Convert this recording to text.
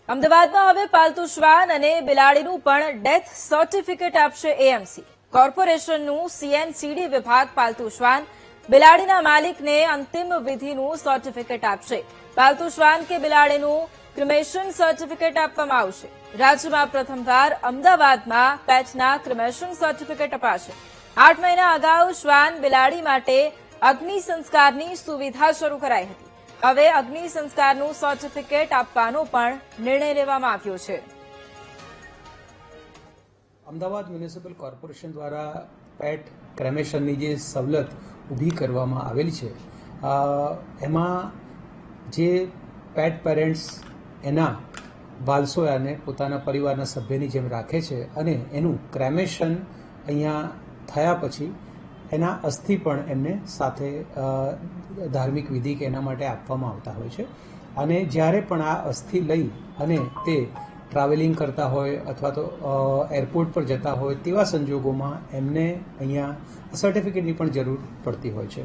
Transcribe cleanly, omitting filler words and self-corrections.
અમદાવાદમાં હવે પાલતુ શ્વાન અને બિલાડીનું પણ ડેથ સર્ટિફિકેટ આપશે એએમસી. કોર્પોરેશનનું સીએનસીડી વિભાગ પાલતુ શ્વાન બિલાડીના માલિકને અંતિમ વિધિનું સર્ટિફિકેટ આપશે. પાલતુ શ્વાન કે બિલાડીનું ક્રિમેશન સર્ટિફિકેટ આપવામાં આવશે. રાજ્યમાં પ્રથમવાર અમદાવાદમાં પેટના ક્રિમેશન સર્ટિફિકેટ અપાશે. 8 મહિના અગાઉ શ્વાન બિલાડી માટે અગ્નિ સંસ્કારની સુવિધા શરૂ કરાઈ હતી. હવે અગ્નિ સંસ્કારનું સર્ટિફિકેટ આપવાનો પણ નિર્ણય લેવામાં આવ્યો છે. અમદાવાદ મ્યુનિસિપલ કોર્પોરેશન દ્વારા પેટ ક્રેમેશનની જે સવલત ઊભી કરવામાં આવેલી છે એમાં જે પેટ પેરેન્ટ્સ એના વાલસોયાને પોતાના પરિવારના સભ્યની જેમ રાખે છે અને એનું ક્રેમેશન અહીંયા થયા પછી એના અસ્થિ પણ એમને સાથે ધાર્મિક વિધિ કે એના માટે આપવામાં આવતા હોય છે. અને જ્યારે પણ આ અસ્થિ લઈ અને તે ટ્રાવેલિંગ કરતા હોય અથવા તો એરપોર્ટ પર જતા હોય તેવા સંજોગોમાં એમને અહીંયા સર્ટિફિકેટની પણ જરૂર પડતી હોય છે.